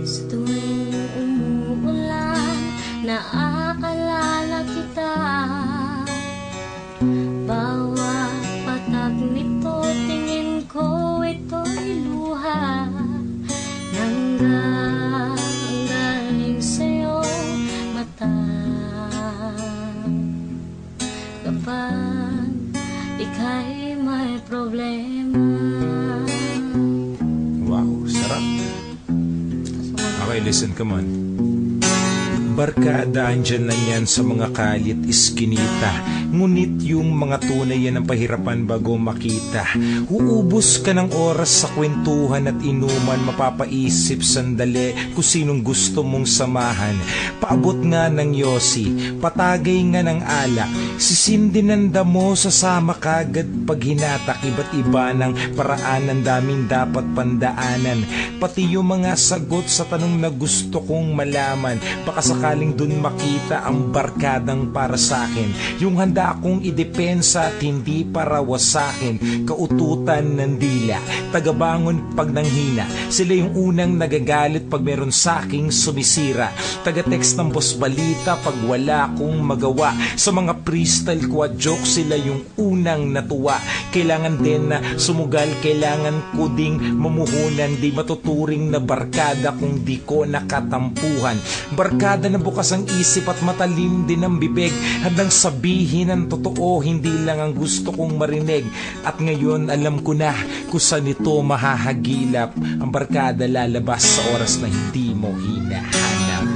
Sa tuwing umuulan, naaalala kita. Bawat patag nito, tingin ko ito'y luha. Nanggaling sa'yong mata. Kapag ika'y may problema. Wow, sarap. Okay, listen, come on. Barkada, andyan na yan sa mga kalit iskinita. Ngunit yung mga tunay yan ang pahirapan bago makita. Uubos ka ng oras sa kwentuhan at inuman. Mapapaisip sandali kung sinong gusto mong samahan. Paabot nga ng yosi, patagay nga ng alak. Sisindin ng damo, sasama kagad pag hinatak. Iba't iba ng paraan, ang daming dapat pandaanan. Pati yung mga sagot sa tanong na gusto kong malaman. Baka sakaling dun makita ang barkadang para sa'kin. Yung handa akong idepensa at hindi para wasakin. Kaututan ng dila, tagabangon pag nanghina. Sila yung unang nagagalit pag meron sa'king sumisira. Taga-text ng boss balita pag wala akong magawa. Sa mga freestyle ko at joke, sila yung unang natuwa. Kailangan din na sumugal, kailangan ko ding mamuhunan. Di matuturing na barkada kung di ko nakatampuhan. Barkada na bukas ang isip at matalim din ang bibig. Handang sabihin ang totoo, hindi lang ang gusto kong marinig. At ngayon alam ko na kung saan ito mahahagilap. Ang barkada lalabas sa oras na hindi mo hinahanap.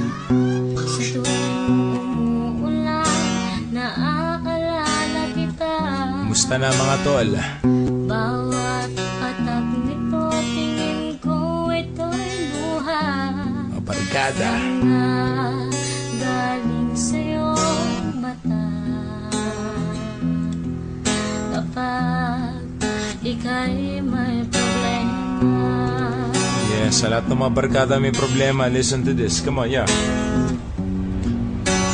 Sa tuwing umuulan, naaalala kita. Musta na mga tol? Bawat patag nito, tingin ko ito'y luha. O barkada. Galing sa'yong mata. Kapag ika'y may problema. Yes, sa lahat ng mga barkada may problema. Listen to this, come on, yeah.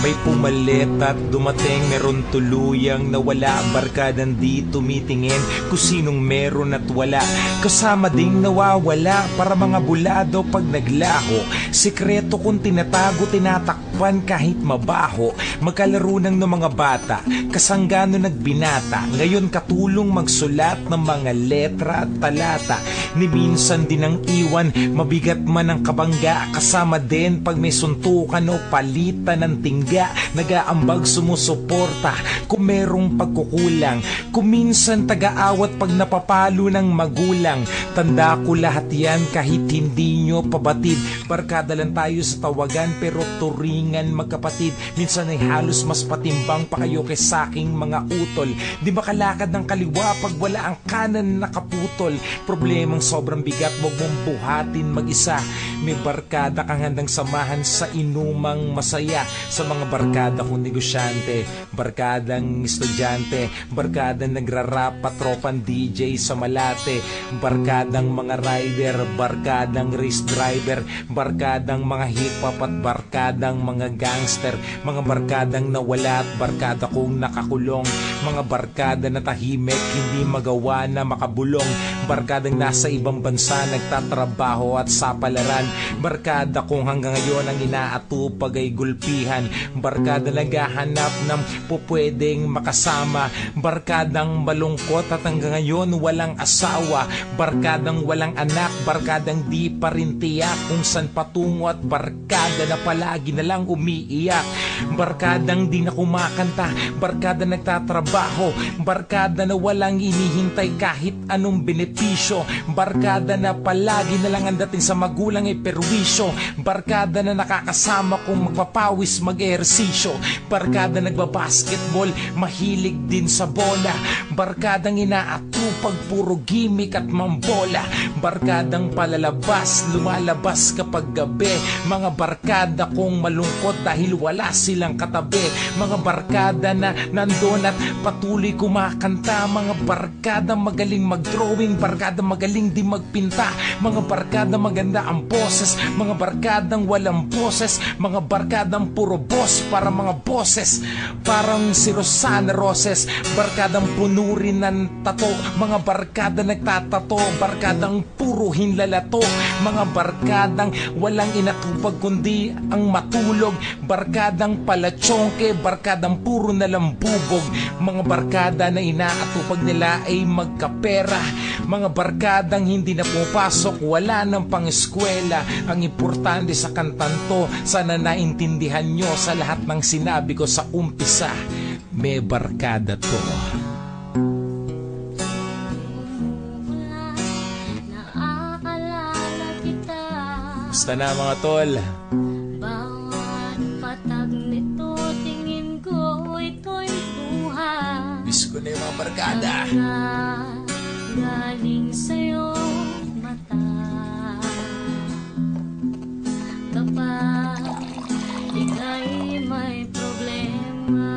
May pumalit at dumating, meron tuluyang nawala. Barkadang di tumitingin kung sinong meron at wala. Kasama ding nawawala para mga bulado pag naglaho. Sikreto kung tinatago, tinatakpan kahit mabaho. Magkalaro ng mga bata, kasanggano nagbinata. Ngayon katulong magsulat ng mga letra at talata. Ni minsan din ang iwan, mabigat man ang kabangga. Kasama din pag may suntukan o palitan ng tingga. Nagaambag sumusuporta kung merong pagkukulang. Kung minsan taga-awat pag napapalo ng magulang. Tanda ko lahat yan kahit hindi nyo pabatid. Barkada lang tayo sa tawagan pero turingan magkapatid. Minsan ay halos mas patimbang pa kayo kaysa aking mga utol. Di makalakad ng kaliwa pag wala ang kanan nakaputol. Problemang sobrang bigat, wag mong buhatin mag-isa. May barkada kang handang samahan sa inumang masaya. Sa mga barkada kong negosyante, barkadang estudyante, barkadang nagrarap, patropan DJ sa Malate, barkadang mga rider, barkadang race driver, barkadang mga hip-hop at barkadang mga gangster, mga barkadang nawala at barkada kong nakakulong, mga barkada na tahimik, hindi magawa na makabulong, barkadang nasa ibang bansa, nagtatrabaho at sa palaran, barkada kong hanggang ngayon ang inaatupag ay gulpihan, barkada naghahanap ng pupwedeng makasama, barkadang malungkot at hanggang ngayon walang asawa, barkadang walang anak, barkadang di pa rin tiyak kung saan patungo at barkada na palagi na lang umiiyak, barkadang di na kumakanta, barkada nagtatrabaho, barkada na walang inihintay kahit anong benepisyo, barkada na palagi na lang ang dating sa magulang ay perwisyo, barkada na nakakasama kung magpapawis mag-ehersisyo, barkada nagbabasketball, mahilig din sa bola, barkadang inaatupag puro gimmick at mambola, barkadang palalabas, lumalabas kapag gabi, mga barkada kong malungkot dahil wala silang katabi, mga barkada na nandun at patuloy kumakanta. Mga barkada magaling mag-drawing, barkada magaling di magpinta, mga barkada maganda ang boses, mga barkadang walang boses, mga barkadang puro boss para mga boses, parang si Rosana Roses, barkadang puno rin ng tato, mga barkada nagtatato, barkadang puro hinlalato, mga barkadang walang inatupag kundi ang matulog, barkadang palatsongke, barkadang puro nalambubog, mga barkada na inaatupag nila ay magkapera, mga barkadang hindi na pumapasok, wala nang pang-eskwela. Ang importante sa kantang to, sana naintindihan nyo sa lahat ng sinabi ko sa umpisa, may barkada to. Naaalala kita. Basta na mga tol. Bawat patag nito, tingin ko ito'y buhay. Miss ko na yung mga barkada. Galing sa'yo mata. Kapag ika'y may problema,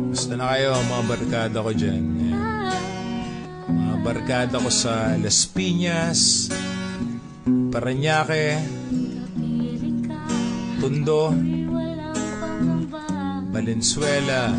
Basta na kayo mga barkada ko dyan. Mga barkada ko sa Las Piñas, Parañaque, kapiling ka, Tondo, walang pangamba. Valenzuela,